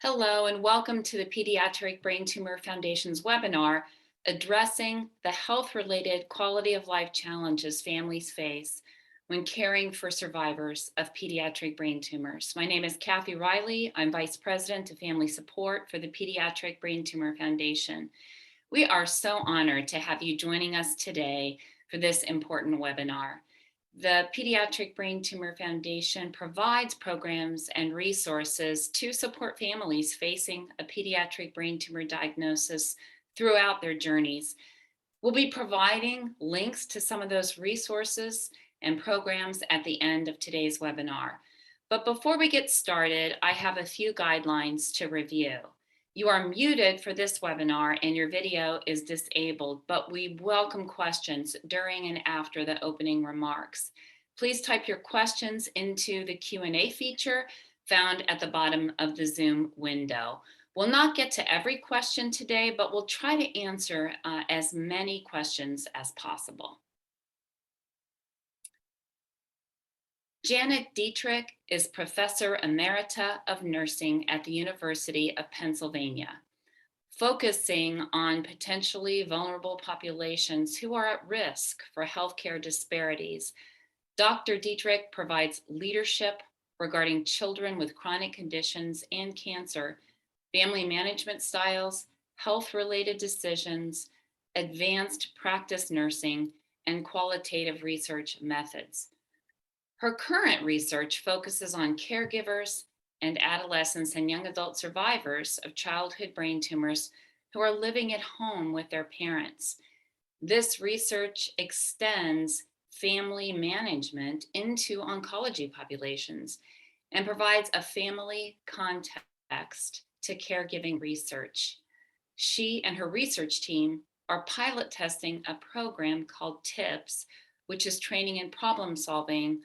Hello, and welcome to the Pediatric Brain Tumor Foundation's webinar, Addressing the Health-Related Quality of Life Challenges Families Face when Caring for Survivors of Pediatric Brain Tumors. My name is Kathy Riley. I'm Vice President of Family Support for the Pediatric Brain Tumor Foundation. We are so honored to have you joining us today for this important webinar. The Pediatric Brain Tumor Foundation provides programs and resources to support families facing a pediatric brain tumor diagnosis throughout their journeys. We'll be providing links to some of those resources and programs at the end of today's webinar. But before we get started, I have a few guidelines to review. You are muted for this webinar and your video is disabled, but we welcome questions during and after the opening remarks. Please type your questions into the Q&A feature found at the bottom of the Zoom window. We'll not get to every question today, but we'll try to answer as many questions as possible. Janet Deatrick is Professor Emerita of Nursing at the University of Pennsylvania, focusing on potentially vulnerable populations who are at risk for healthcare disparities. Dr. Deatrick provides leadership regarding children with chronic conditions and cancer, family management styles, health-related decisions, advanced practice nursing, and qualitative research methods. Her current research focuses on caregivers and adolescents and young adult survivors of childhood brain tumors who are living at home with their parents. This research extends family management into oncology populations and provides a family context to caregiving research. She and her research team are pilot testing a program called TIPS, which is training and problem solving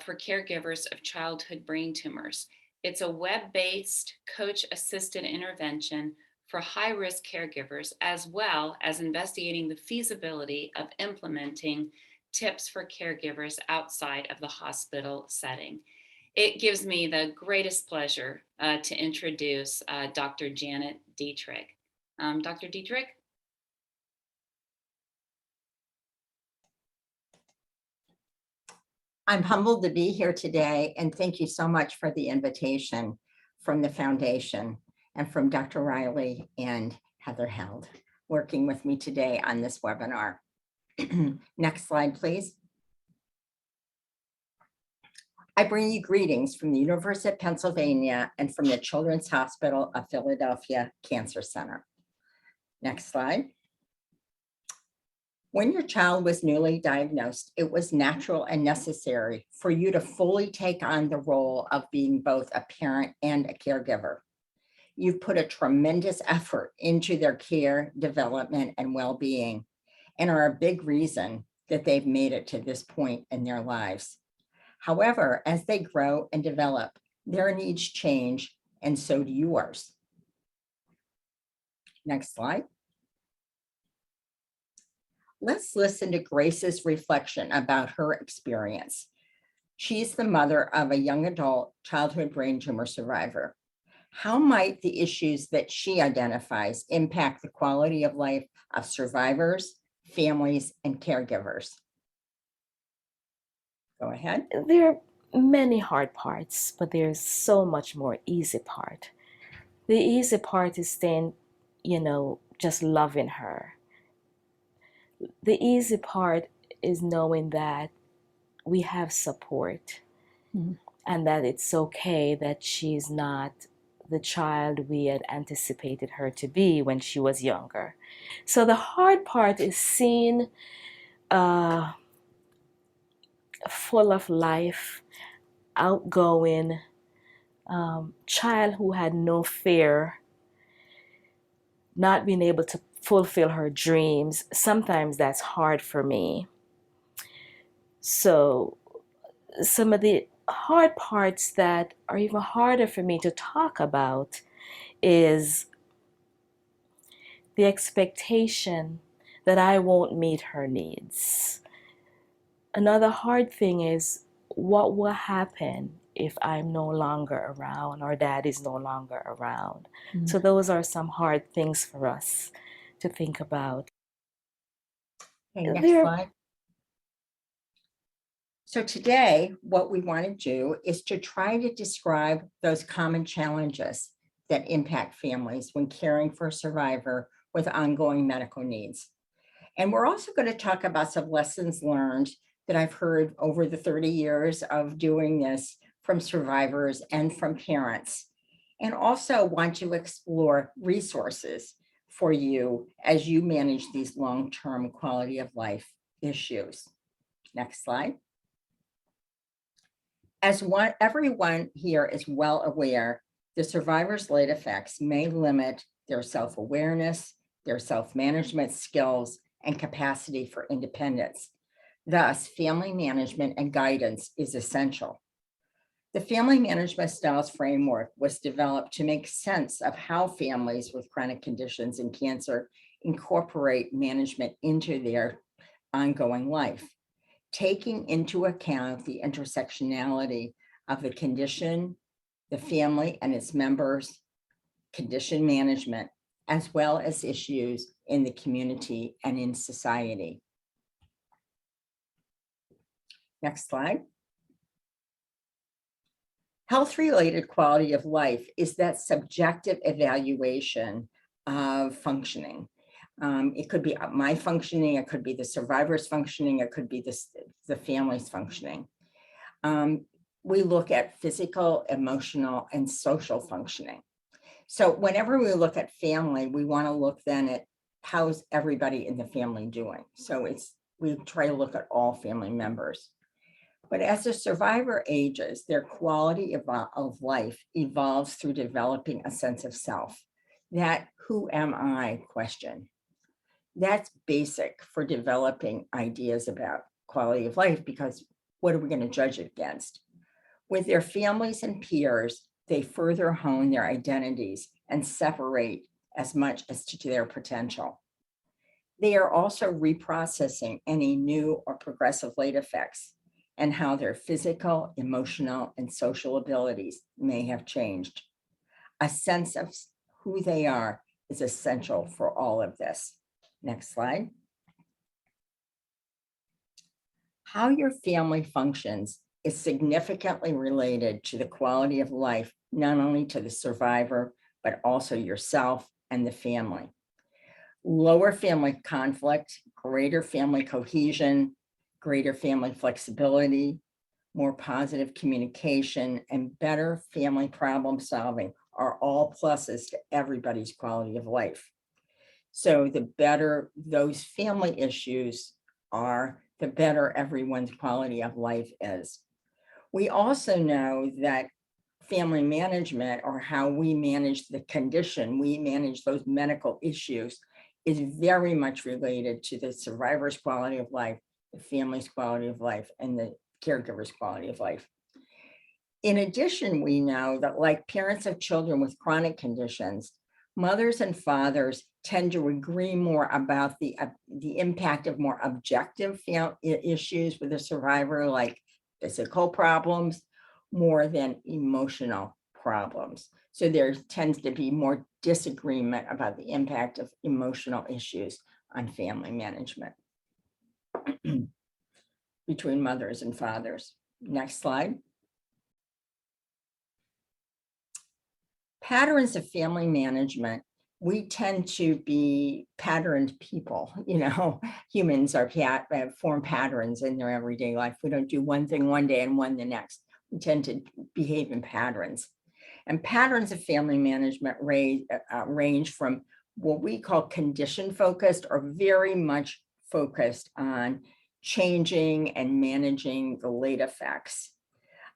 for caregivers of childhood brain tumors. It's a web-based coach-assisted intervention for high-risk caregivers, as well as investigating the feasibility of implementing tips for caregivers outside of the hospital setting. It gives me the greatest pleasure to introduce Dr. Janet Deatrick. Dr. Deatrick? I'm humbled to be here today, and thank you so much for the invitation from the foundation and from Dr. Riley and Heather Held, working with me today on this webinar. Next slide, please. I bring you greetings from the University of Pennsylvania and from the Children's Hospital of Philadelphia Cancer Center. Next slide. When your child was newly diagnosed, it was natural and necessary for you to fully take on the role of being both a parent and a caregiver. You've put a tremendous effort into their care, development, and well-being, and are a big reason that they've made it to this point in their lives. However, as they grow and develop, their needs change, and so do yours. Next slide. Let's listen to Grace's reflection about her experience. She's the mother of a young adult childhood brain tumor survivor. How might the issues that she identifies impact the quality of life of survivors, families, and caregivers? Go ahead. There are many hard parts, but there's so much more easy part. The easy part is staying, just loving her. The easy part is knowing that we have support and that it's okay that she's not the child we had anticipated her to be when she was younger. So the hard part is seeing full of life, outgoing child who had no fear, not being able to fulfill her dreams. Sometimes that's hard for me. So some of the hard parts that are even harder for me to talk about is the expectation that I won't meet her needs. Another hard thing is what will happen if I'm no longer around or dad is no longer around. Mm. So those are some hard things for us to think about. Okay, next There, slide. So today, what we want to do is to try to describe those common challenges that impact families when caring for a survivor with ongoing medical needs. And we're also going to talk about some lessons learned that I've heard over the 30 years of doing this from survivors and from parents. And also want to explore resources for you as you manage these long-term quality of life issues. Next slide. As everyone here is well aware, the survivor's late effects may limit their self-awareness, their self-management skills, and capacity for independence. Thus, family management and guidance is essential. The Family Management Styles Framework was developed to make sense of how families with chronic conditions and cancer incorporate management into their ongoing life, taking into account the intersectionality of the condition, the family and its members, condition management, as well as issues in the community and in society. Next slide. Health-related quality of life is that subjective evaluation of functioning. It could be my functioning, it could be the survivor's functioning, it could be the family's functioning. We look at physical, emotional, and social functioning. So whenever we look at family, we want to look then at how's everybody in the family doing. So we try to look at all family members. But as the survivor ages, their quality of life evolves through developing a sense of self, that who am I question. That's basic for developing ideas about quality of life, because what are we going to judge it against? With their families and peers, they further hone their identities and separate as much as to their potential. They are also reprocessing any new or progressive late effects and how their physical, emotional, and social abilities may have changed. A sense of who they are is essential for all of this. Next slide. How your family functions is significantly related to the quality of life, not only to the survivor, but also yourself and the family. Lower family conflict, greater family cohesion, greater family flexibility, more positive communication, and better family problem solving are all pluses to everybody's quality of life. So the better those family issues are, the better everyone's quality of life is. We also know that family management, or how we manage the condition, we manage those medical issues, is very much related to the survivor's quality of life, the family's quality of life, and the caregiver's quality of life. In addition, we know that like parents of children with chronic conditions, mothers and fathers tend to agree more about the impact of more objective issues with a survivor, like physical problems, more than emotional problems. So there tends to be more disagreement about the impact of emotional issues on family management between mothers and fathers. Next slide. Patterns of family management. We tend to be patterned people, humans are form patterns in their everyday life. We don't do one thing one day and one the next. We tend to behave in patterns. And patterns of family management range from what we call condition focused, or very much focused on changing and managing the late effects,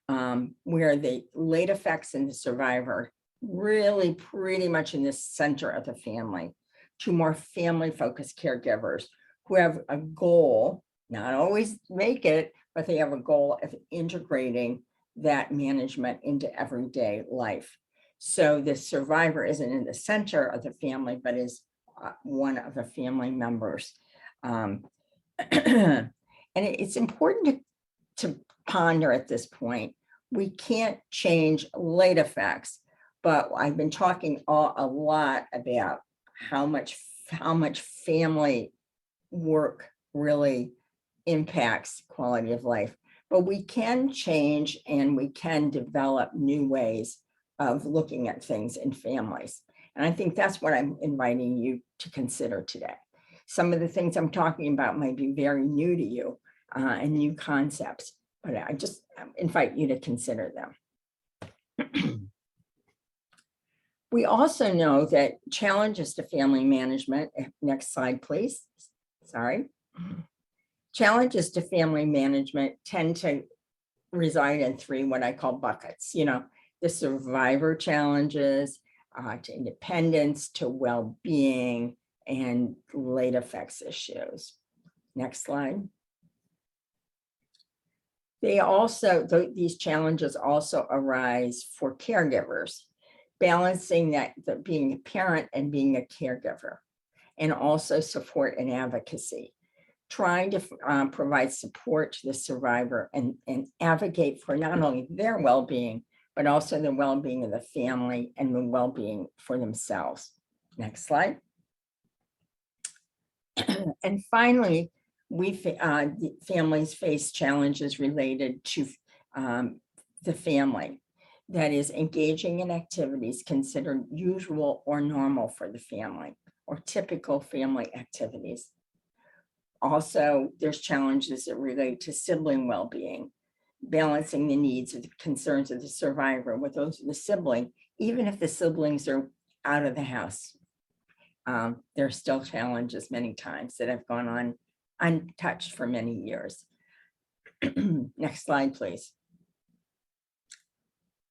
where the late effects in the survivor really pretty much in the center of the family, to more family-focused caregivers who have a goal, not always make it, but they have a goal of integrating that management into everyday life. So the survivor isn't in the center of the family, but is one of the family members. And it's important to ponder at this point we can't change late effects, but I've been talking a lot about how much family work really impacts quality of life. But we can change and we can develop new ways of looking at things in families. And I think that's what I'm inviting you to consider today. Some of the things I'm talking about might be very new to you and new concepts, but I just invite you to consider them. We also know that challenges to family management, next slide, please. Sorry. Challenges to family management tend to reside in three, what I call buckets, the survivor challenges, to independence, to well-being, and late effects issues. Next slide. These challenges also arise for caregivers, balancing that being a parent and being a caregiver, and also support and advocacy, trying to provide support to the survivor and advocate for not only their well-being, but also the well-being of the family and the well-being for themselves. Next slide. And finally, the families face challenges related to the family. That is, engaging in activities considered usual or normal for the family, or typical family activities. Also, there's challenges that relate to sibling well-being, balancing the needs and concerns of the survivor with those of the sibling, even if the siblings are out of the house. There are still challenges many times that have gone on untouched for many years. Next slide, please.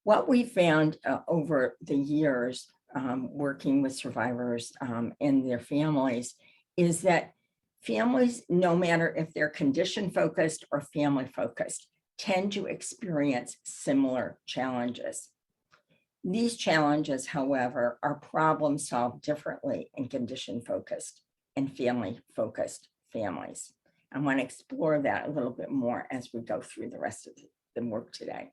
What we found over the years working with survivors and their families is that families, no matter if they're condition-focused or family-focused, tend to experience similar challenges. These challenges, however, are problem solved differently in condition-focused and family-focused families. I want to explore that a little bit more as we go through the rest of the work today.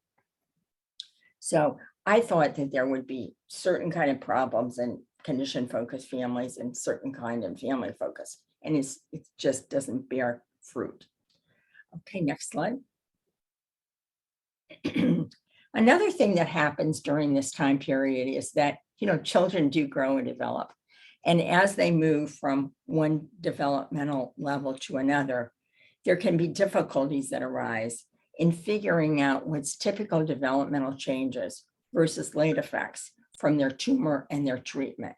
So I thought that there would be certain kind of problems in condition-focused families and certain kind of family-focused, and it just doesn't bear fruit. Okay, next slide. Another thing that happens during this time period is that, children do grow and develop. And as they move from one developmental level to another, there can be difficulties that arise in figuring out what's typical developmental changes versus late effects from their tumor and their treatment,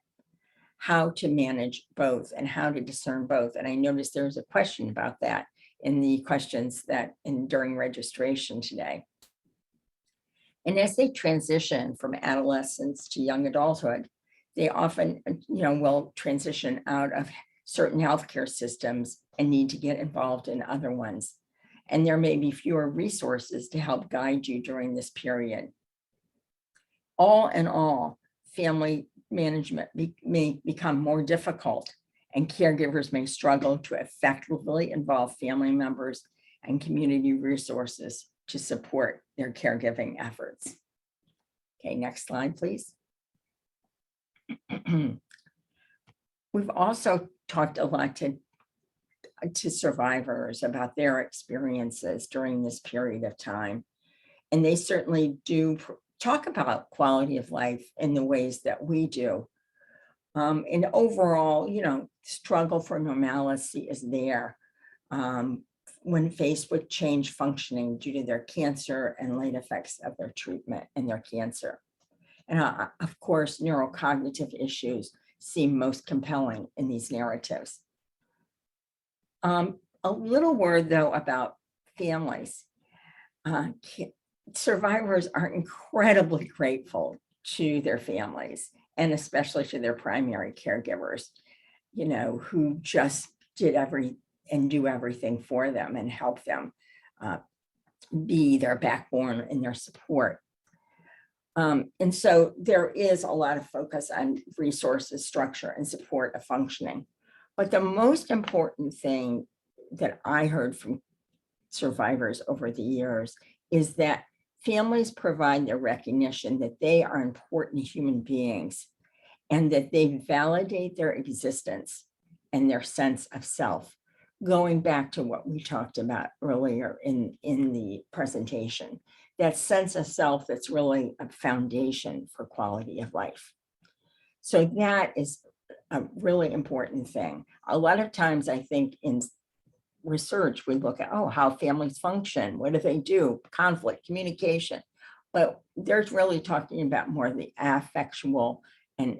how to manage both and how to discern both. And I noticed there was a question about that in the questions during registration today. And as they transition from adolescence to young adulthood, they often, will transition out of certain healthcare systems and need to get involved in other ones. And there may be fewer resources to help guide you during this period. All in all, family management may become more difficult, and caregivers may struggle to effectively involve family members and community resources to support their caregiving efforts. Okay, next slide, please. We've also talked a lot to survivors about their experiences during this period of time. And they certainly do talk about quality of life in the ways that we do. And overall, struggle for normalcy is there when faced with change functioning due to their cancer and late effects of their treatment and their cancer. And of course, neurocognitive issues seem most compelling in these narratives. A little word, though, about families. Survivors are incredibly grateful to their families, and especially to their primary caregivers, who just do everything for them and help them be their backbone and their support. And so there is a lot of focus on resources, structure, and support of functioning. But the most important thing that I heard from survivors over the years is that Families provide the recognition that they are important human beings and that they validate their existence and their sense of self, going back to what we talked about earlier in the presentation, that sense of self that's really a foundation for quality of life. So that is a really important thing. A lot of times I think in research, we look at, oh, how families function, what do they do, conflict, communication, but there's really talking about more the affectual and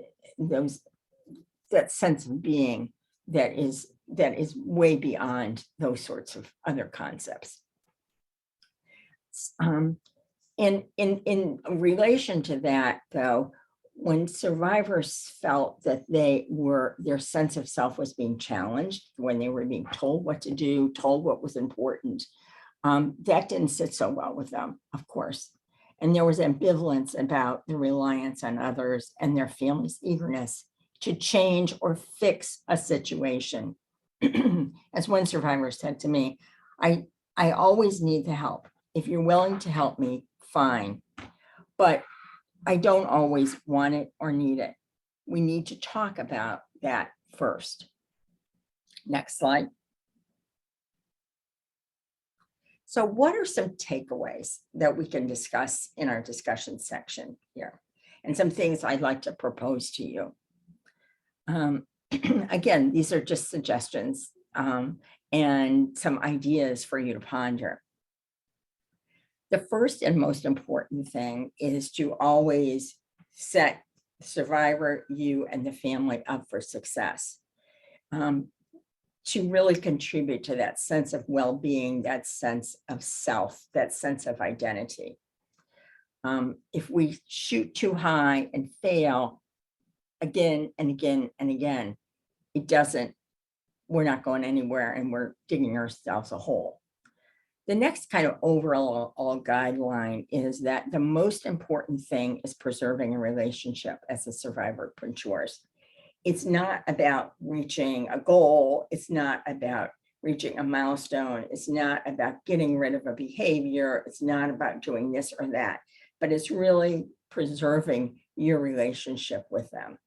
that sense of being that is way beyond those sorts of other concepts. In relation to that, though, when survivors felt that their sense of self was being challenged, when they were being told what to do, told what was important, that didn't sit so well with them, of course. And there was ambivalence about the reliance on others and their family's eagerness to change or fix a situation. As one survivor said to me, I always need the help. If you're willing to help me, fine. But I don't always want it or need it. We need to talk about that first. Next slide. So what are some takeaways that we can discuss in our discussion section here? And some things I'd like to propose to you. Again, these are just suggestions and some ideas for you to ponder. The first and most important thing is to always set the survivor, you, and the family up for success. To really contribute to that sense of well-being, that sense of self, that sense of identity. If we shoot too high and fail again and again and again, we're not going anywhere and we're digging ourselves a hole. The next kind of overall guideline is that the most important thing is preserving a relationship as a survivor matures. It's not about reaching a goal. It's not about reaching a milestone. It's not about getting rid of a behavior. It's not about doing this or that, but it's really preserving your relationship with them.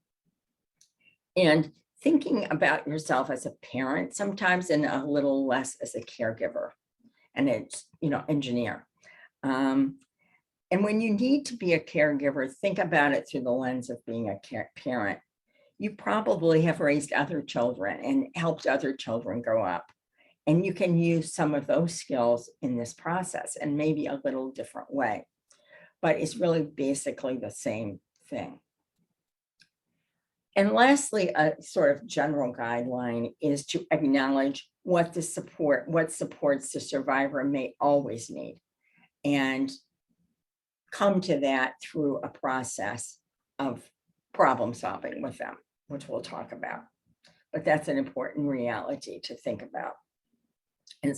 And thinking about yourself as a parent sometimes and a little less as a caregiver and it's, engineer. And when you need to be a caregiver, think about it through the lens of being a parent. You probably have raised other children and helped other children grow up. And you can use some of those skills in this process and maybe a little different way, but it's really basically the same thing. And lastly, a sort of general guideline is to acknowledge what supports the survivor may always need and come to that through a process of problem solving with them, which we'll talk about. But that's an important reality to think about. And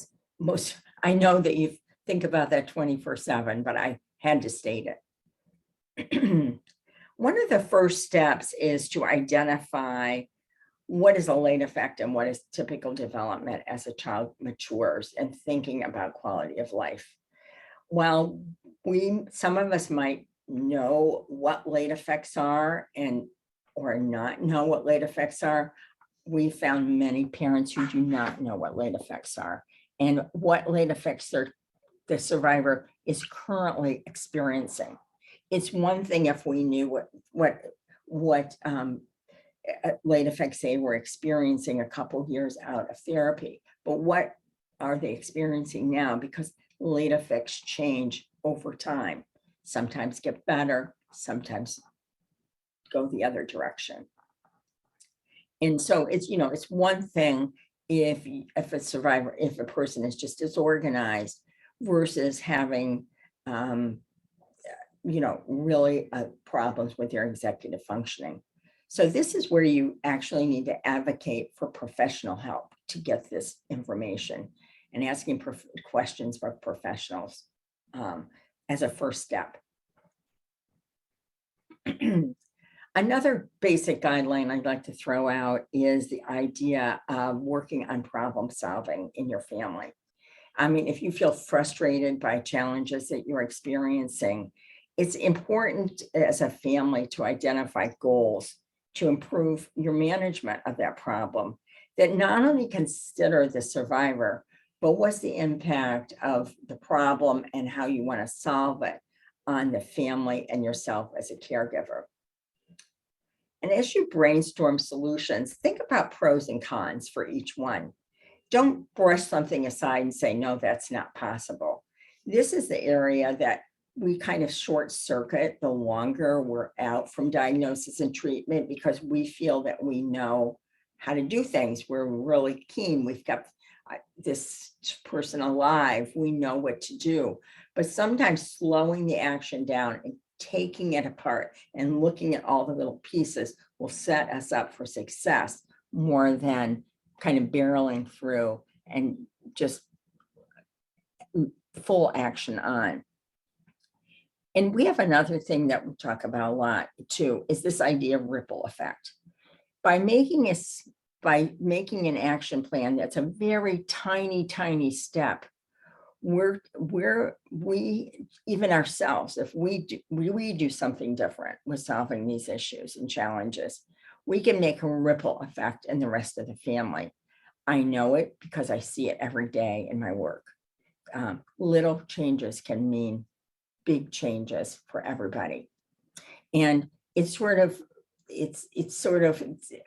I know that you think about that 24/7, but I had to state it. One of the first steps is to identify what is a late effect and what is typical development as a child matures and thinking about quality of life. While some of us might know what late effects are or not know what late effects are, we found many parents who do not know what late effects are and what late effects the survivor is currently experiencing. It's one thing if we knew what late effects they were experiencing a couple years out of therapy, but what are they experiencing now? Because late effects change over time. Sometimes get better, sometimes go the other direction. And so it's one thing if a person is just disorganized versus having really problems with their executive functioning. So this is where you actually need to advocate for professional help to get this information and asking questions for professionals as a first step. Another basic guideline I'd like to throw out is the idea of working on problem solving in your family. I mean, if you feel frustrated by challenges that you're experiencing, it's important as a family to identify goals to improve your management of that problem that not only consider the survivor, but what's the impact of the problem and how you want to solve it on the family and yourself as a caregiver. And as you brainstorm solutions, think about pros and cons for each one. Don't brush something aside and say, no, that's not possible. This is the area that we kind of short circuit the longer we're out from diagnosis and treatment, because we feel that we know how to do things. We're really keen. We've got this person alive. We know what to do. But sometimes slowing the action down and taking it apart and looking at all the little pieces will set us up for success more than kind of barreling through and just full action on. And we have another thing that we talk about a lot too, is this idea of ripple effect. By making an action plan that's a very tiny step, we even ourselves, if we do something different with solving these issues and challenges, we can make a ripple effect in the rest of the family. I know it because I see it every day in my work. Little changes can mean big changes for everybody. And it's sort of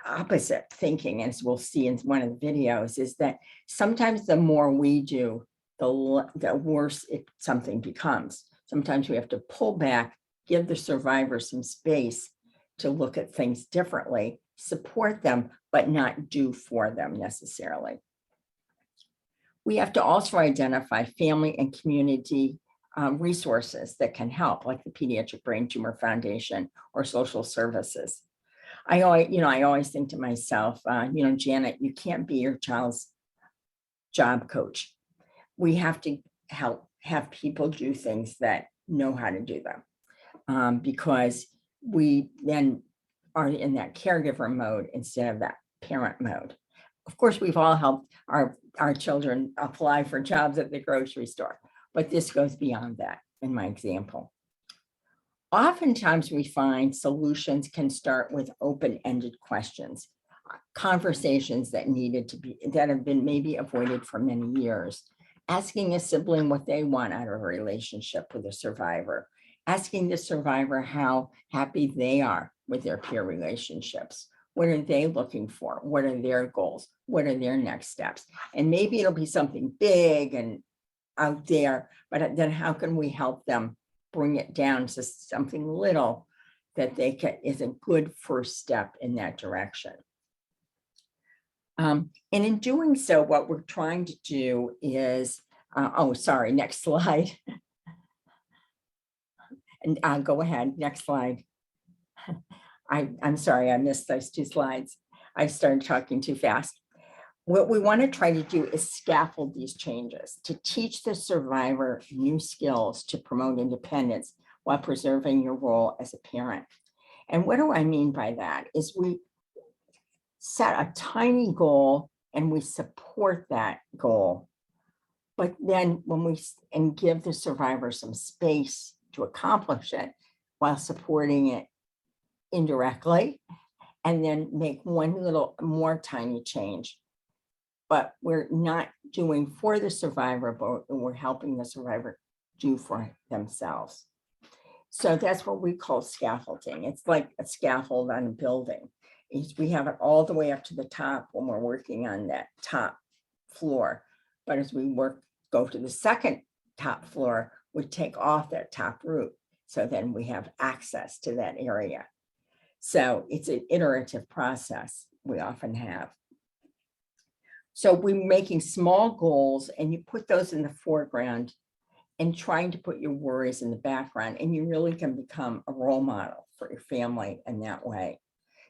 opposite thinking, as we'll see in one of the videos, is that sometimes the more we do, the worse something becomes. Sometimes we have to pull back, give the survivor some space to look at things differently, support them, but not do for them necessarily. We have to also identify family and community resources that can help, like the Pediatric Brain Tumor Foundation or social services. I always think to myself, Janet, you can't be your child's job coach. We have to have people do things that know how to do them, because we then are in that caregiver mode instead of that parent mode. Of course, we've all helped our children apply for jobs at the grocery store, but this goes beyond that in my example. Oftentimes we find solutions can start with open-ended questions, conversations that have been maybe avoided for many years, asking a sibling what they want out of a relationship with a survivor, asking the survivor how happy they are with their peer relationships. What are they looking for? What are their goals? What are their next steps? And maybe it'll be something big and out there, but then how can we help them bring it down to something little that is a good first step in that direction. And in doing so, what we're trying to do is, next slide. And I'll go ahead, next slide. I'm sorry, I missed those two slides. I started talking too fast. What we want to try to do is scaffold these changes to teach the survivor new skills to promote independence while preserving your role as a parent. And what do I mean by that? Is we set a tiny goal and we support that goal. But then and give the survivor some space to accomplish it while supporting it indirectly, and then make one little more tiny change. But we're not doing for the survivor, but we're helping the survivor do for themselves. So that's what we call scaffolding. It's like a scaffold on a building. We have it all the way up to the top when we're working on that top floor. But as we go to the second top floor, we take off that top roof. So then we have access to that area. So it's an iterative process we often have. So we're making small goals and you put those in the foreground and trying to put your worries in the background, and you really can become a role model for your family in that way.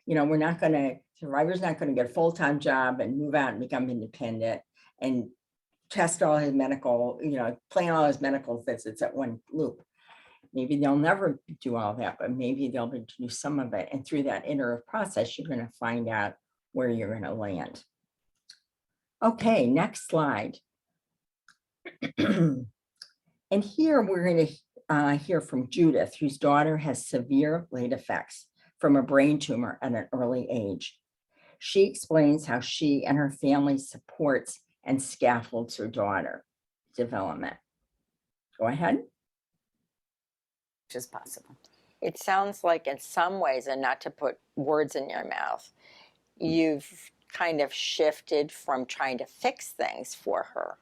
Survivor's not going to get a full-time job and move out and become independent and test all his medical, plan all his medical visits at one loop. Maybe they'll never do all that, but maybe they'll do some of it. And through that iterative process, you're going to find out where you're going to land. Okay, next slide. And here we're going to hear from Judith, whose daughter has severe late effects from a brain tumor at an early age. She explains how she and her family supports and scaffolds her daughter development. Go ahead. As possible. It sounds like in some ways, and not to put words in your mouth, you've kind of shifted from trying to fix things for her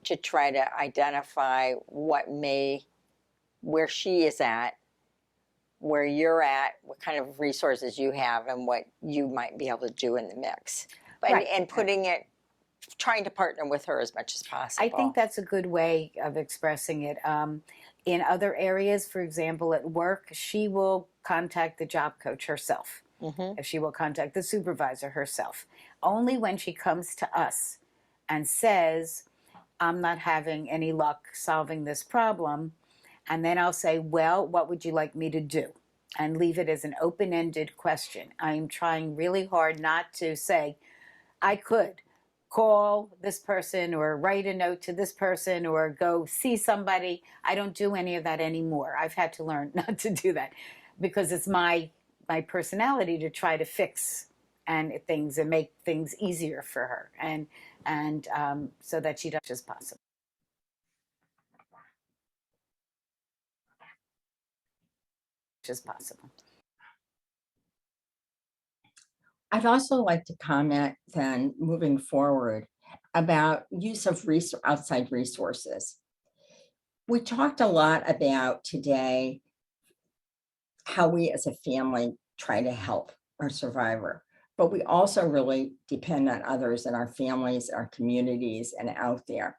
to try to identify where she is at, where you're at, what kind of resources you have, and what you might be able to do in the mix. Right. And putting it, trying to partner with her as much as possible. I think that's a good way of expressing it. In other areas, for example, at work, she will contact the job coach herself. If she will contact the supervisor herself. Only when she comes to us and says, I'm not having any luck solving this problem. And then I'll say, well, what would you like me to do? And leave it as an open-ended question. I'm trying really hard not to say, I could call this person or write a note to this person or go see somebody. I don't do any of that anymore. I've had to learn not to do that because it's my personality to try to fix things and make things easier for her and so that she does as possible. As possible. I'd also like to comment then moving forward about use of outside resources. We talked a lot about today how we as a family try to help our survivor, but we also really depend on others in our families, our communities, and out there.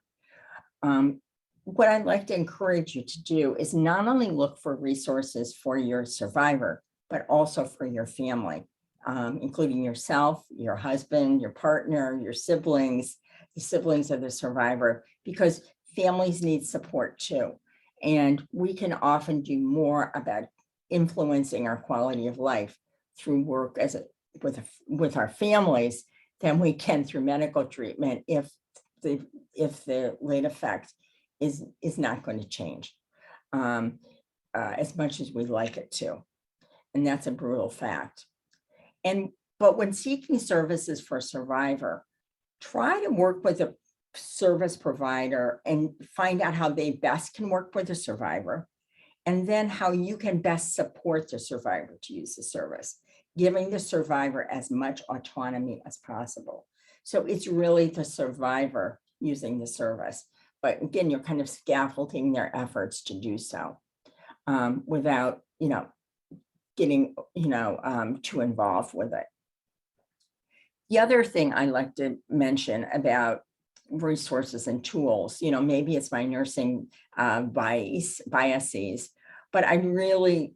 What I'd like to encourage you to do is not only look for resources for your survivor, but also for your family, including yourself, your husband, your partner, your siblings, the siblings of the survivor, because families need support too. And we can often do more about influencing our quality of life through work with our families than we can through medical treatment if the late effect is not going to change as much as we'd like it to. And that's a brutal fact. But when seeking services for a survivor, try to work with a service provider and find out how they best can work with the survivor, and then how you can best support the survivor to use the service, giving the survivor as much autonomy as possible. So it's really the survivor using the service. But again, you're kind of scaffolding their efforts to do so without, getting, too involved with it. The other thing I like to mention about resources and tools, maybe it's my nursing biases, but I really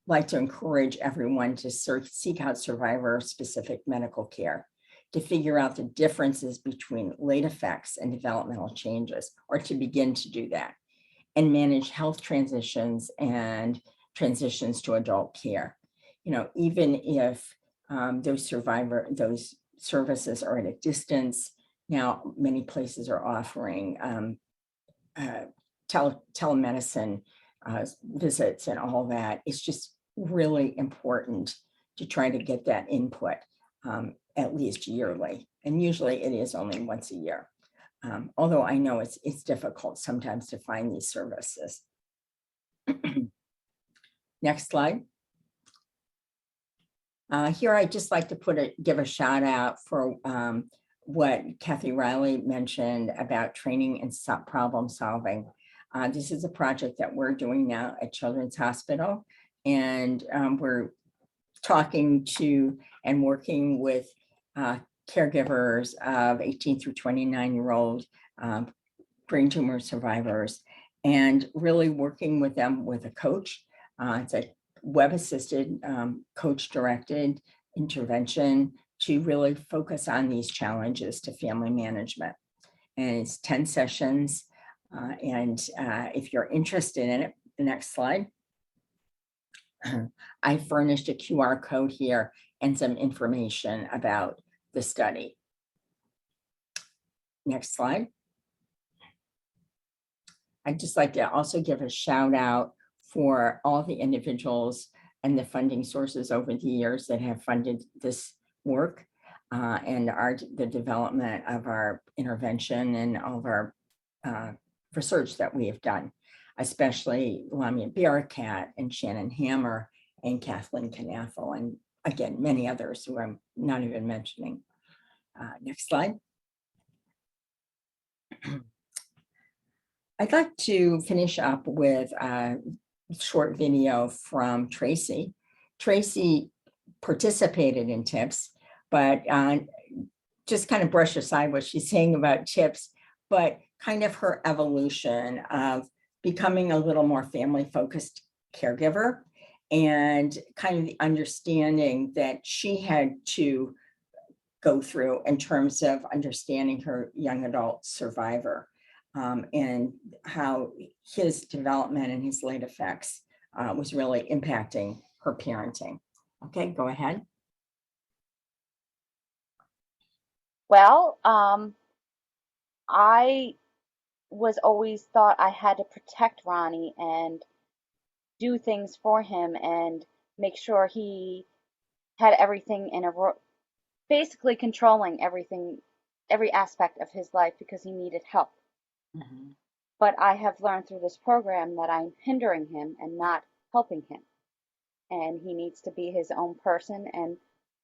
like to encourage everyone to seek out survivor-specific medical care, to figure out the differences between late effects and developmental changes, or to begin to do that, and manage health transitions and transitions to adult care. Even if those services are at a distance, now many places are offering telemedicine visits and all that. It's just really important to try to get that input at least yearly. And usually it is only once a year. Although I know it's difficult sometimes to find these services. Next slide. Here I'd just like to give a shout out for what Kathy Riley mentioned about training and problem solving. This is a project that we're doing now at Children's Hospital, and we're talking to and working with caregivers of 18 through 29-year-old brain tumor survivors, and really working with them with a coach. It's a web-assisted, coach-directed intervention to really focus on these challenges to family management. And it's 10 sessions. And if you're interested in it, the next slide. I furnished a QR code here and some information about the study. Next slide. I'd just like to also give a shout out for all the individuals and the funding sources over the years that have funded this work and the development of our intervention and all of our research that we have done, especially Lamia Barakat and Shannon Hammer and Kathleen Knaffel, and again, many others who I'm not even mentioning. Next slide. I'd like to finish up with a short video from Tracy. Tracy participated in TIPS, but just kind of brush aside what she's saying about TIPS, but kind of her evolution of becoming a little more family-focused caregiver and kind of the understanding that she had to go through in terms of understanding her young adult survivor. And how his development and his late effects was really impacting her parenting. Okay, go ahead. Well, I was always thought I had to protect Ronnie and do things for him and make sure he had everything in basically controlling everything, every aspect of his life because he needed help. Mm-hmm. But I have learned through this program that I'm hindering him and not helping him. And he needs to be his own person and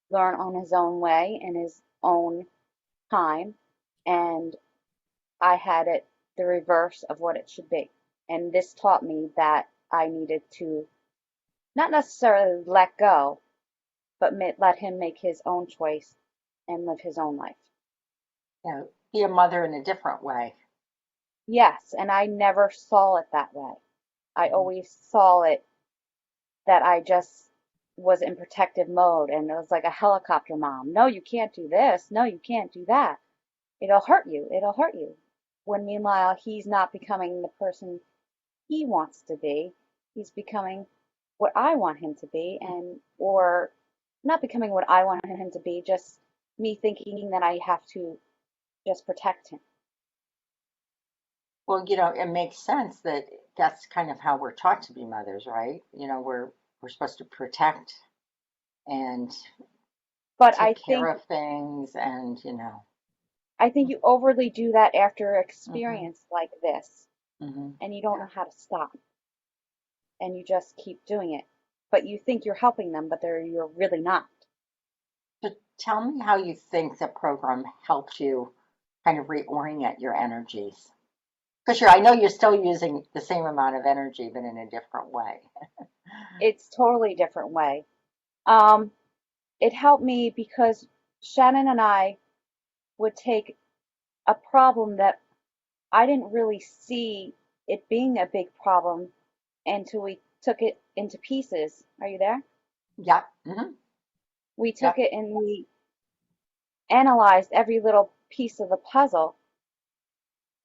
learn on his own way in his own time. And I had it the reverse of what it should be. And this taught me that I needed to not necessarily let go, but let him make his own choice and live his own life. Yeah, be a mother in a different way. Yes, and I never saw it that way. I always saw it that I just was in protective mode and it was like a helicopter mom. No, you can't do this. No, you can't do that. It'll hurt you. It'll hurt you. When meanwhile, he's not becoming the person he wants to be. He's becoming what I want him to be, and or not becoming what I want him to be, just me thinking that I have to just protect him. Well, it makes sense that that's kind of how we're taught to be mothers, right? We're supposed to protect and But take care of things, and I think you overly do that after an mm-hmm. experience like this, Mm-hmm. and you don't know how to stop, and you just keep doing it. But you think you're helping them, but you're really not. So tell me how you think the program helped you kind of reorient your energies. Because I know you're still using the same amount of energy, but in a different way. It's totally different way. It helped me because Shannon and I would take a problem that I didn't really see it being a big problem until we took it into pieces. Are you there? Yeah. Mm-hmm. We took it and we analyzed every little piece of the puzzle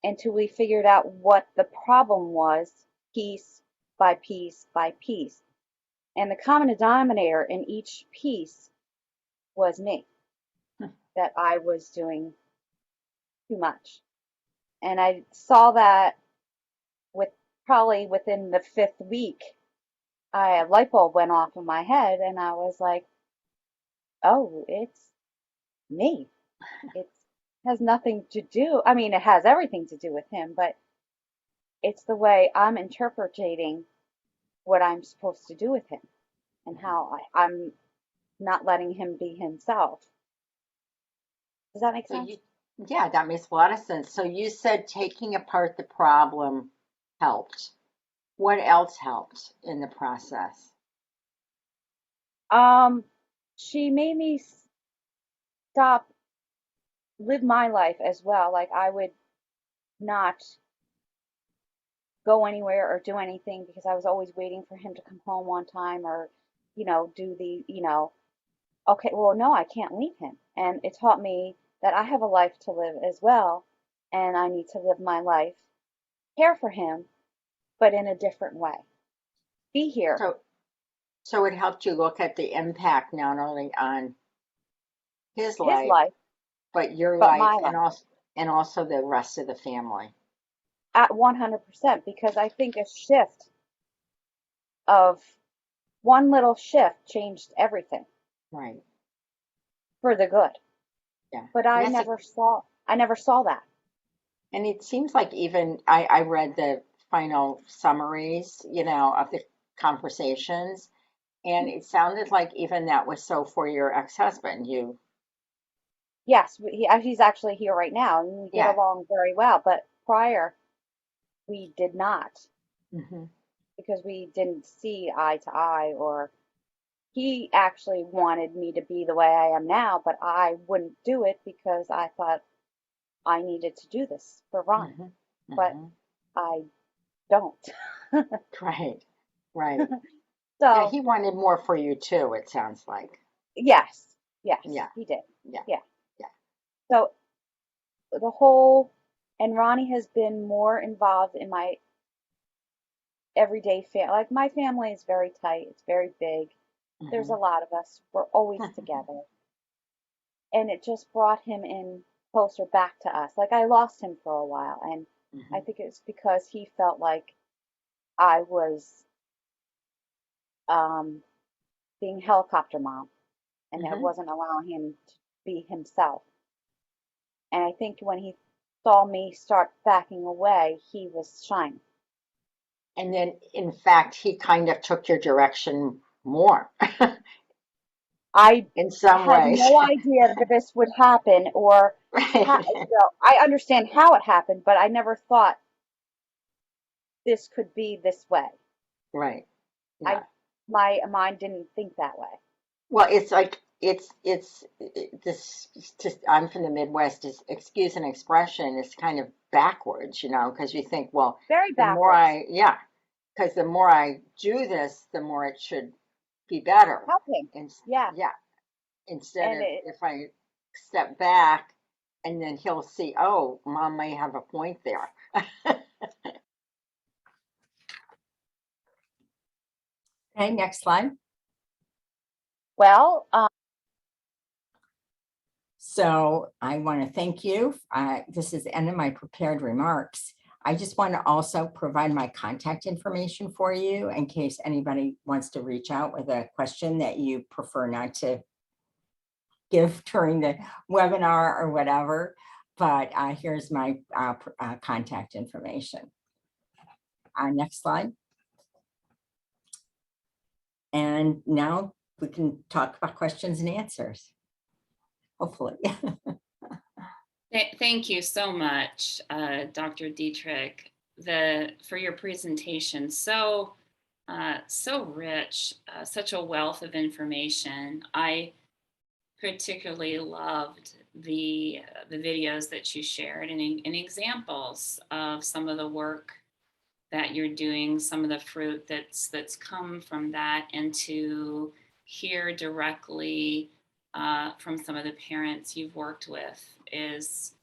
until we figured out what the problem was, piece by piece by piece. And the common denominator in each piece was me, that I was doing too much. And I saw that probably within the 5th week, a light bulb went off in my head and I was like, oh, it's me. It has nothing to do, I mean, it has everything to do with him, but it's the way I'm interpreting what I'm supposed to do with him and how I'm not letting him be himself. Does that make sense? Yeah, that makes a lot of sense. So you said taking apart the problem helped. What else helped in the process? She made me live my life as well. Like I would not go anywhere or do anything because I was always waiting for him to come home on time or, do okay, well, no, I can't leave him. And it taught me that I have a life to live as well. And I need to live my life, care for him, but in a different way. Be here. So it helped you look at the impact not only on his life, but your but life, my life. and also the rest of the family. at 100%, because I think a shift of one little shift changed everything Right. for the good. Yeah. But I never saw that. And it seems like even I read the final summaries, of the conversations, and it sounded like even that was so for your ex-husband. Yes, he's actually here right now, and we get Yeah. along very well. But prior, we did not, Hmm. because we didn't see eye to eye, or he actually wanted me to be the way I am now, but I wouldn't do it because I thought I needed to do this for Ron, Hmm. but Hmm. I don't. Right. Right. Yeah, So, he wanted more for you too, it sounds like. yes, yes, Yeah. he did. Yeah. Yeah. Yeah. So and Ronnie has been more involved in my everyday family. Like, my family is very tight, it's very big. There's a Hmm. lot of us. We're always together. And it just brought him in closer back to us. Like, I lost him for a while, and I Hmm. think it's because he felt like I was um, being helicopter mom, and it Hmm. wasn't allowing him to be himself. And I think when he saw me start backing away, he was shining. And then, in fact, he kind of took your direction more I in some had ways. no idea that this would happen, or Right. I understand how it happened, but I never thought this could be this way. Right. Yeah. I My mind didn't think that way. Well, it's like this. Just I'm from the Midwest. Is excuse an expression is kind of backwards, because you think, well, Very the more backwards. yeah, because the more I do this, the more it should be better. Helping. And Yeah. yeah, instead And of if I step back, and then he'll see, oh, mom may have a point there. Okay, next slide. well, So I want to thank you. This is the end of my prepared remarks. I just want to also provide my contact information for you in case anybody wants to reach out with a question that you prefer not to give during the webinar or whatever. But here's my contact information. Next slide. And now we can talk about questions and answers, hopefully. Thank you so much, Dr. Deatrick, for your presentation. So rich, such a wealth of information. I particularly loved the videos that you shared, and examples of some of the work that you're doing, some of the fruit that's come from that, and to hear directly from some of the parents you've worked with is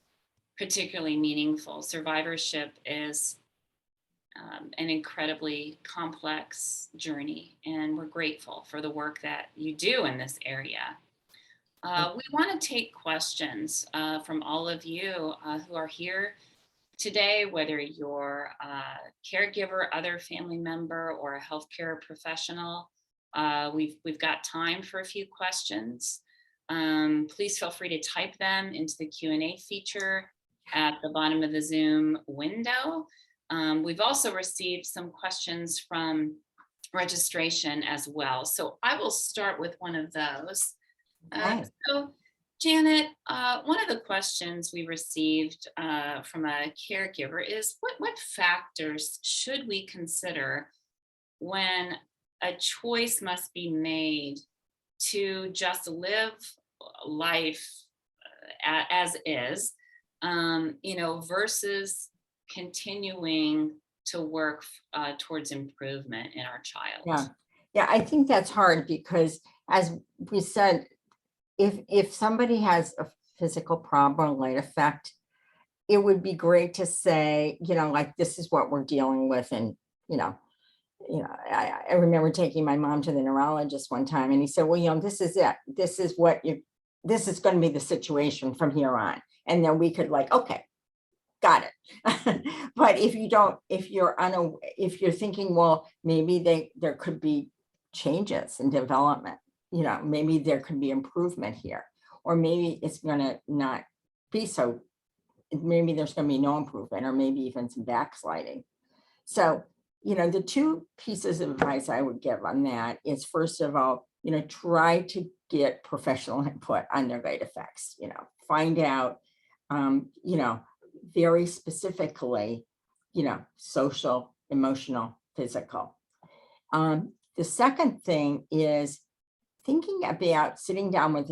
particularly meaningful. Survivorship is an incredibly complex journey, and we're grateful for the work that you do in this area. We want to take questions from all of you who are here today, whether you're a caregiver, other family member, or a healthcare professional. We've got time for a few questions. Please feel free to type them into the Q&A feature at the bottom of the Zoom window. We've also received some questions from registration as well. So I will start with one of those. So Janet, one of the questions we received from a caregiver is what factors should we consider when a choice must be made to just live life as is, versus continuing to work towards improvement in our child? Yeah. Yeah, I think that's hard because, as we said, if somebody has a physical problem might affect, it would be great to say, like, this is what we're dealing with. And, I remember taking my mom to the neurologist one time, and he said, well, this is it. This is this is going to be the situation from here on. And then we could, like, okay, got it. But if you don't, if you're thinking, well, maybe there could be changes in development, maybe there could be improvement here, or maybe it's gonna not be so, maybe there's gonna be no improvement, or maybe even some backsliding. So, the two pieces of advice I would give on that is, first of all, try to get professional input on their great effects, find out, very specifically, social, emotional, physical. The second thing is thinking about sitting down with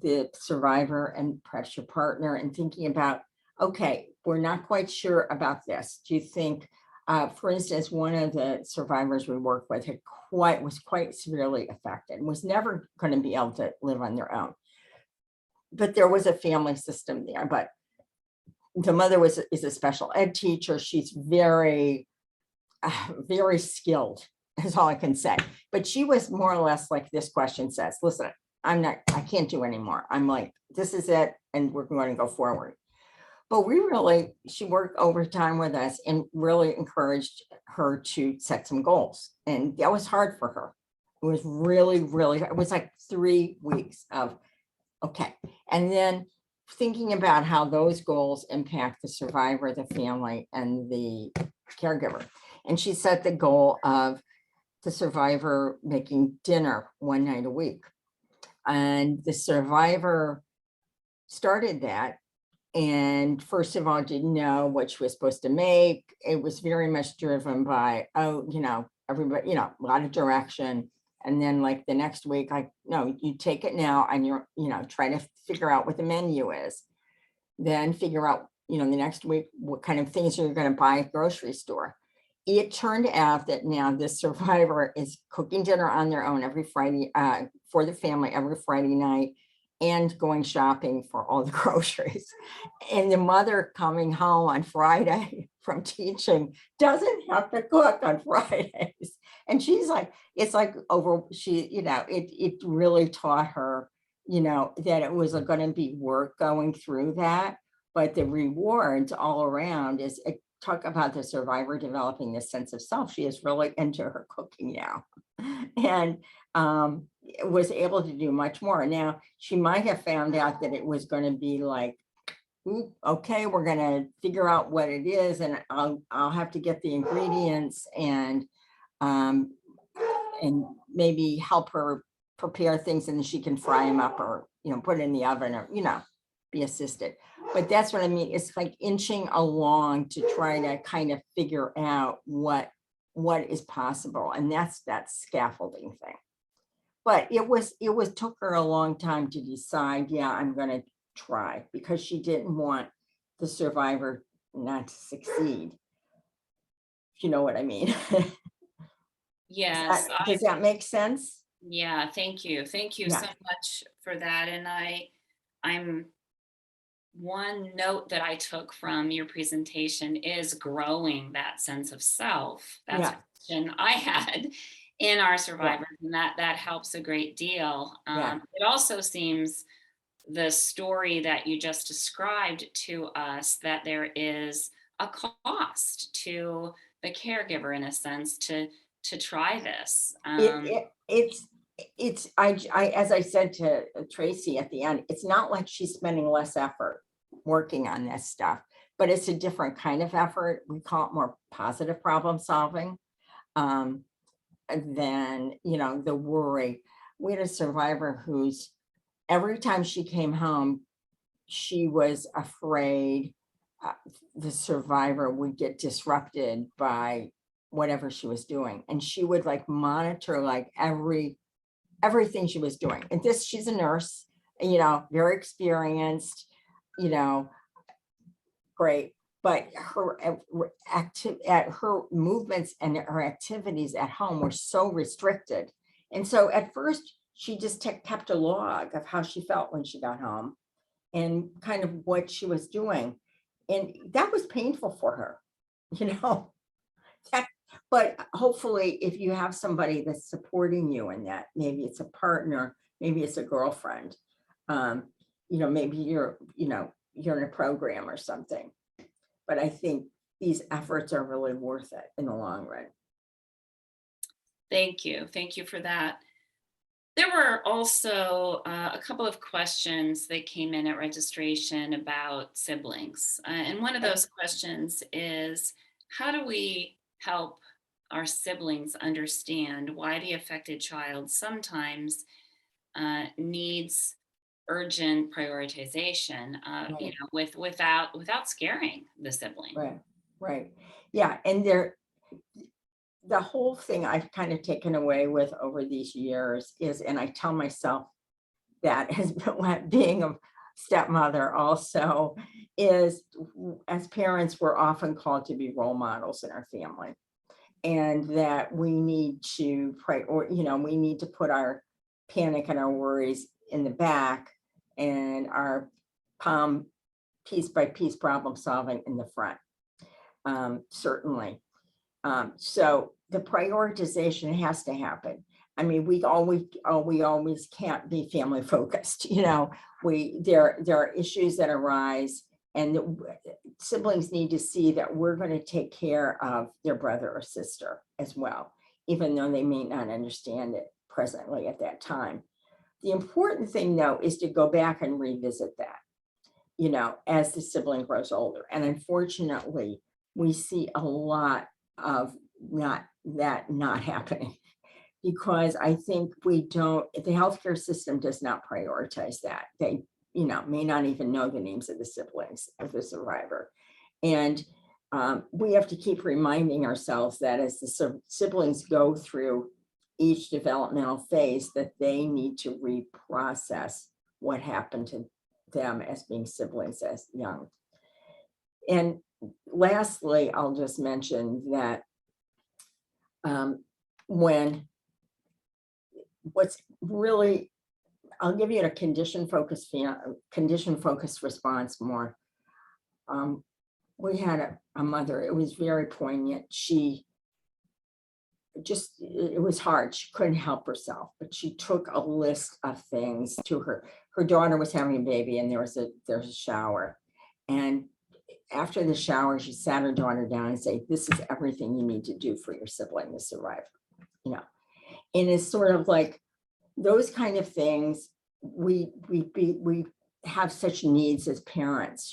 the survivor and perhaps your partner and thinking about, okay, we're not quite sure about this. Do you think, for instance, one of the survivors we worked with was quite severely affected and was never going to be able to live on their own. But there was a family system there. But the mother is a special ed teacher. She's very, very skilled, is all I can say. But she was more or less like this question says, listen, I can't do anymore. I'm like, this is it, and we're going to go forward. But she worked overtime with us and really encouraged her to set some goals. And that was hard for her. It was really, really, it was like 3 weeks of, okay. And then thinking about how those goals impact the survivor, the family, and the caregiver. And she set the goal of the survivor making dinner one night a week. And the survivor started that. And first of all, didn't know what she was supposed to make. It was very much driven by, everybody, a lot of direction. And then like the next week, no, you take it now and you're, try to figure out what the menu is. Then figure out, the next week, what kind of things you're going to buy at the grocery store. It turned out that now this survivor is cooking dinner on their own every Friday for the family every Friday night, and going shopping for all the groceries. And the mother coming home on Friday from teaching doesn't have to cook on Fridays. And she's like, it's like it really taught her, that it was going to be work going through that, but the rewards all around is, talk about the survivor developing this sense of self. She is really into her cooking now. And was able to do much more. Now, she might have found out that it was going to be like, okay, we're going to figure out what it is, and I'll have to get the ingredients and maybe help her prepare things, and then she can fry them up, or put it in the oven, or be assisted. But that's what I mean. It's like inching along to try to kind of figure out what is possible, and that's that scaffolding thing. But it took her a long time to decide, yeah, I'm going to try, because she didn't want the survivor not to succeed. If you know what I mean. Yes. Does that make sense? Yeah, thank you. Thank you so much for that. And I'm one note that I took from your presentation is growing that sense of self. That's a question I had in our survivors, and that helps a great deal. It also seems the story that you just described to us, that there is a cost to the caregiver, in a sense, to try this. It's as I said to Tracy at the end, it's not like she's spending less effort working on this stuff, but it's a different kind of effort. We call it more positive problem solving than, the worry. We had a survivor who's, every time she came home, she was afraid the survivor would get disrupted by whatever she was doing. And she would like monitor like everything she was doing. And she's a nurse, very experienced, great. But her her movements and her activities at home were so restricted. And so at first she just kept a log of how she felt when she got home and kind of what she was doing. And that was painful for her, But hopefully if you have somebody that's supporting you in that, maybe it's a partner, maybe it's a girlfriend, maybe you're in a program or something. But I think these efforts are really worth it in the long run. Thank you. Thank you for that. There were also a couple of questions that came in at registration about siblings. And one of those questions is, how do we help our siblings understand why the affected child sometimes needs urgent prioritization, Right. without scaring the sibling? Right, right. Yeah, and the whole thing I've kind of taken away with over these years is, and I tell myself that has been being a stepmother also, is as parents, we're often called to be role models in our family. And that we need to pray, or, we need to put our panic and our worries in the back and our palm piece by piece problem solving in the front. Certainly. So the prioritization has to happen. I mean, we always can't be family focused. There are issues that arise, and the siblings need to see that we're going to take care of their brother or sister as well, even though they may not understand it presently at that time. The important thing, though, is to go back and revisit that, as the sibling grows older. And unfortunately, we see a lot of not happening, because I think the healthcare system does not prioritize that. They, may not even know the names of the siblings of the survivor. And we have to keep reminding ourselves that as the siblings go through each developmental phase, that they need to reprocess what happened to them as being siblings as young. And lastly, I'll just mention that I'll give you a condition focused response more. We had a mother, it was very poignant. It was hard. She couldn't help herself, but she took a list of things to her. Her daughter was having a baby, and there was a shower. And after the shower, she sat her daughter down and said, "This is everything you need to do for your sibling to survive." And it's sort of like those kind of things. We have such needs as parents,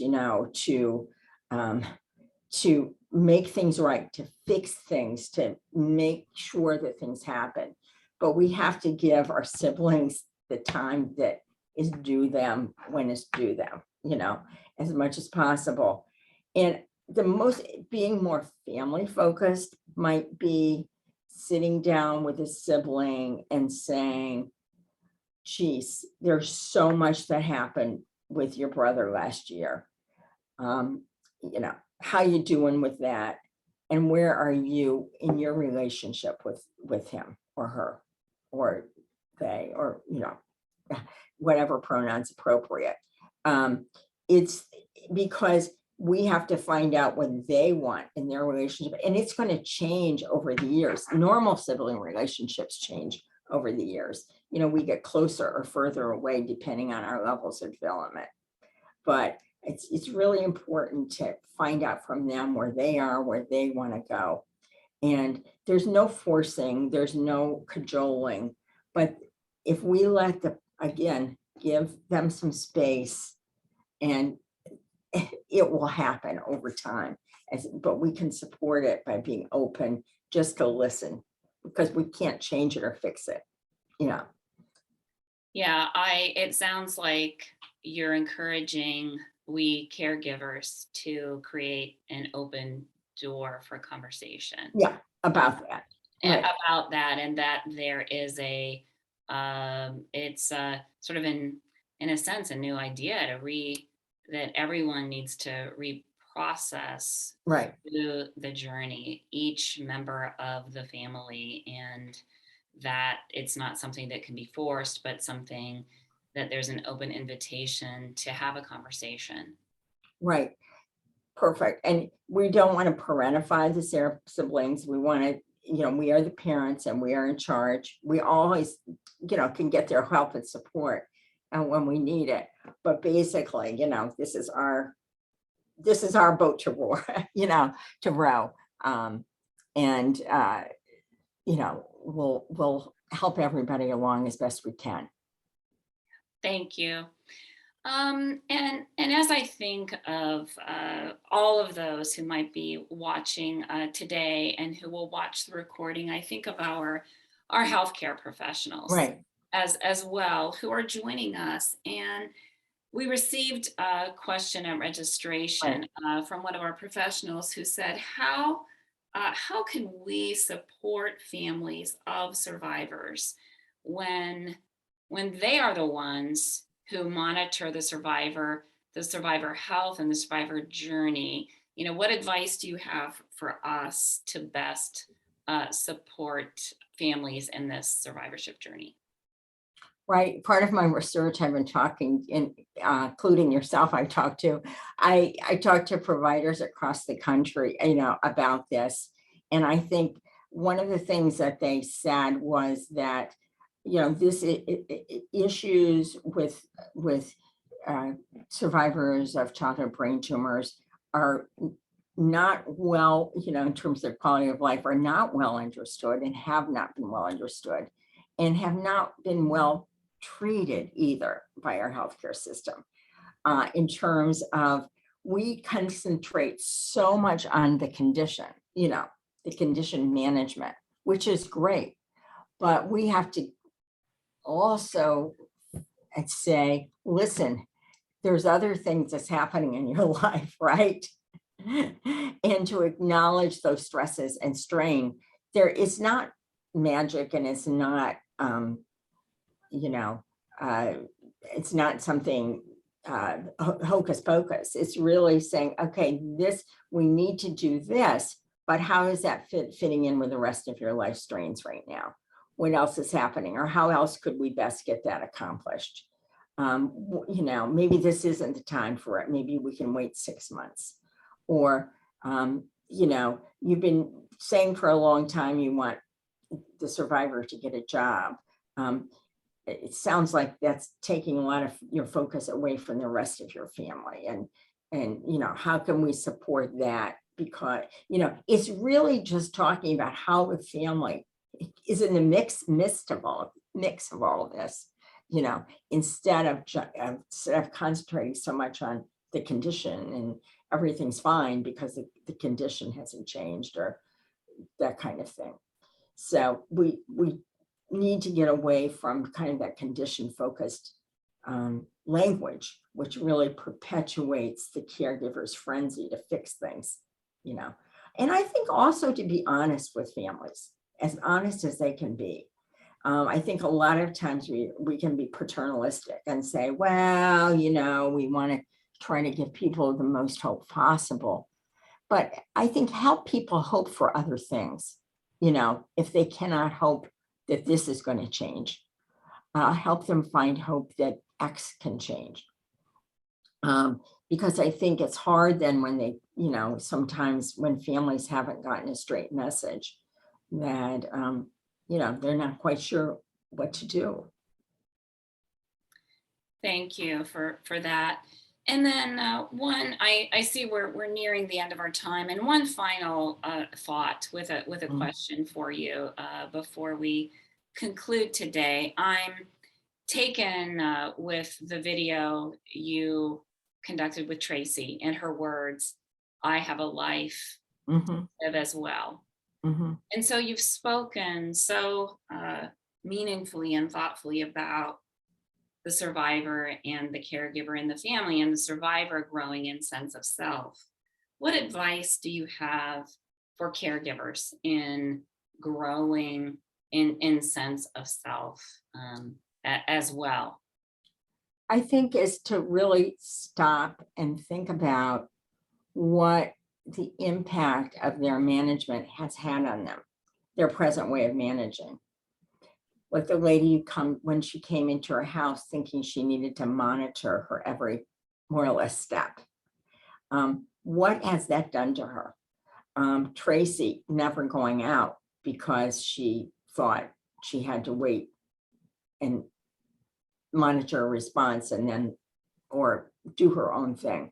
to make things right, to fix things, to make sure that things happen. But we have to give our siblings the time that is due them when it's due them, as much as possible. And being more family focused might be sitting down with a sibling and saying, "Geez, there's so much that happened with your brother last year. How you doing with that? And where are you in your relationship with him or her or they, or, whatever pronouns appropriate." It's because we have to find out what they want in their relationship, and it's going to change over the years. Normal sibling relationships change over the years. We get closer or further away depending on our levels of development. But it's really important to find out from them where they are, where they want to go. And there's no forcing, there's no cajoling. But if we give them some space, and it will happen over time. But we can support it by being open just to listen, because we can't change it or fix it. Yeah, it sounds like you're encouraging we caregivers to create an open door for conversation. Yeah, about that. And Right. about that, and that there is it's sort of in a sense, a new idea that everyone needs to reprocess Right. through the journey, each member of the family, and that it's not something that can be forced, but something that there's an open invitation to have a conversation. Right. Perfect. And we don't want to parentify the siblings. We want to, we are the parents and we are in charge. We always, can get their help and support. and when we need it. But basically, this is our boat to row, to row. And we'll help everybody along as best we can. Thank you. And as I think of all of those who might be watching today and who will watch the recording, I think of our healthcare professionals, Right, as well, who are joining us. And we received a question at registration from one of our professionals who said, how can we support families of survivors when they are the ones who monitor the survivor health and the survivor journey? What advice do you have for us to best support families in this survivorship journey? right. Part of my research, I've been talking, including yourself, I talked to providers across the country, about this. And I think one of the things that they said was that, this issues with survivors of childhood brain tumors are not well, in terms of quality of life, are not well understood and have not been well understood and have not been well treated either by our healthcare system. In terms of, we concentrate so much on the condition, the condition management, which is great, but we have to also say, listen, there's other things that's happening in your life, right? And to acknowledge those stresses and strain. There is not magic, and it's not, it's not something hocus pocus. It's really saying, okay, we need to do this, but how is that fitting in with the rest of your life strains right now? What else is happening, or how else could we best get that accomplished? Maybe this isn't the time for it. Maybe we can wait 6 months. Or, you've been saying for a long time you want the survivor to get a job. It sounds like that's taking a lot of your focus away from the rest of your family. And how can we support that? Because, it's really just talking about how the family is in the midst of all of this, instead of concentrating so much on the condition and everything's fine because the condition hasn't changed or that kind of thing. So we need to get away from kind of that condition focused language, which really perpetuates the caregiver's frenzy to fix things, And I think also to be honest with families, as honest as they can be. I think a lot of times we can be paternalistic and say, well, we want to try to give people the most hope possible. But I think help people hope for other things, if they cannot hope that this is going to change, help them find hope that X can change. Because I think it's hard then when they, sometimes when families haven't gotten a straight message that, they're not quite sure what to do. Thank you for that. And then I see we're nearing the end of our time, and one final thought with a question for you before we conclude today. I'm taken with the video you conducted with Tracy and her words, I have a life to live as well. And so you've spoken so meaningfully and thoughtfully about the survivor and the caregiver and the family, and the survivor growing in sense of self. What advice do you have for caregivers in growing in sense of self as well? I think is to really stop and think about what the impact of their management has had on them, their present way of managing. Like the lady when she came into her house thinking she needed to monitor her every more or less step. What has that done to her? Tracy never going out because she thought she had to wait and monitor a response and then, or do her own thing.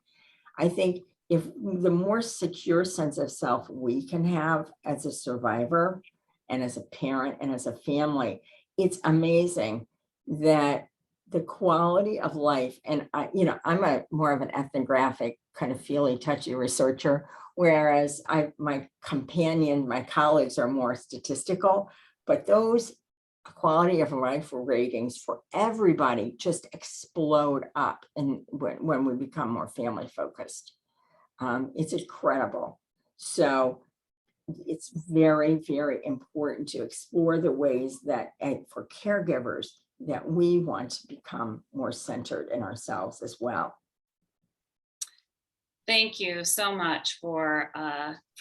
I think if the more secure sense of self we can have as a survivor and as a parent and as a family, it's amazing that the quality of life, and I'm more of an ethnographic kind of feely, touchy researcher, whereas my colleagues are more statistical, but those quality of life ratings for everybody just explode up and when we become more family focused. It's incredible. So it's very, very important to explore the ways that for caregivers that we want to become more centered in ourselves as well. Thank you so much for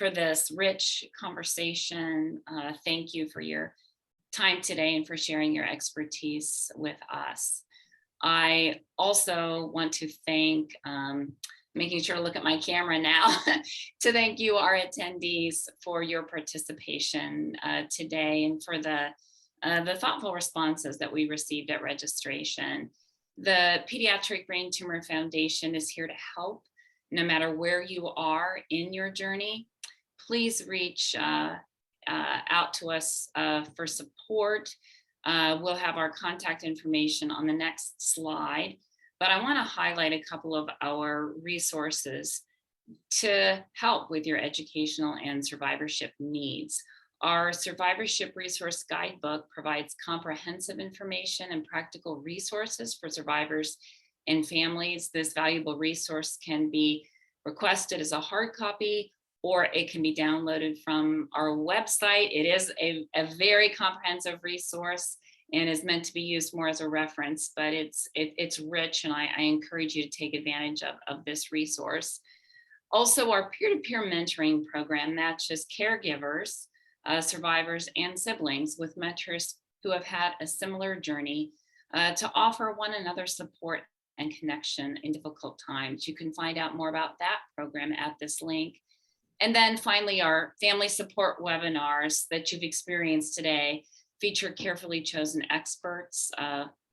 this rich conversation. Thank you for your time today and for sharing your expertise with us. I also want to thank, making sure to look at my camera now, to thank you, our attendees, for your participation today and for the thoughtful responses that we received at registration. The Pediatric Brain Tumor Foundation is here to help no matter where you are in your journey. Please reach out to us for support. We'll have our contact information on the next slide, but I want to highlight a couple of our resources to help with your educational and survivorship needs. Our survivorship resource guidebook provides comprehensive information and practical resources for survivors and families. This valuable resource can be requested as a hard copy, or it can be downloaded from our website. It is a very comprehensive resource and is meant to be used more as a reference, but it's rich, and I encourage you to take advantage of this resource. Also, our peer-to-peer mentoring program matches caregivers, survivors, and siblings with mentors who have had a similar journey to offer one another support and connection in difficult times. You can find out more about that program at this link. And then finally, our family support webinars that you've experienced today feature carefully chosen experts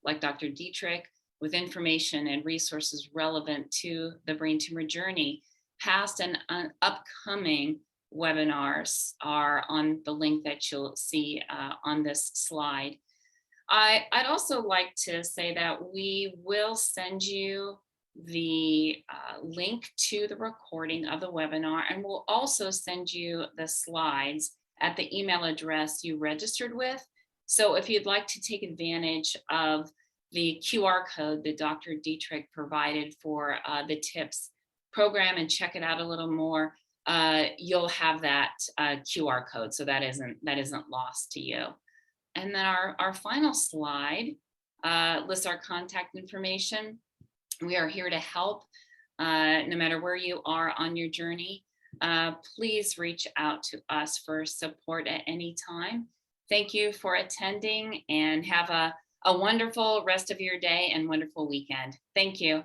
like Dr. Deatrick with information and resources relevant to the brain tumor journey. Past and upcoming webinars are on the link that you'll see on this slide. I'd also like to say that we will send you the link to the recording of the webinar, and we'll also send you the slides at the email address you registered with. So if you'd like to take advantage of the QR code that Dr. Deatrick provided for the TIPS program and check it out a little more, you'll have that QR code, so that isn't lost to you. And then our final slide lists our contact information. We are here to help no matter where you are on your journey. Please reach out to us for support at any time. Thank you for attending, and have a wonderful rest of your day and wonderful weekend. Thank you.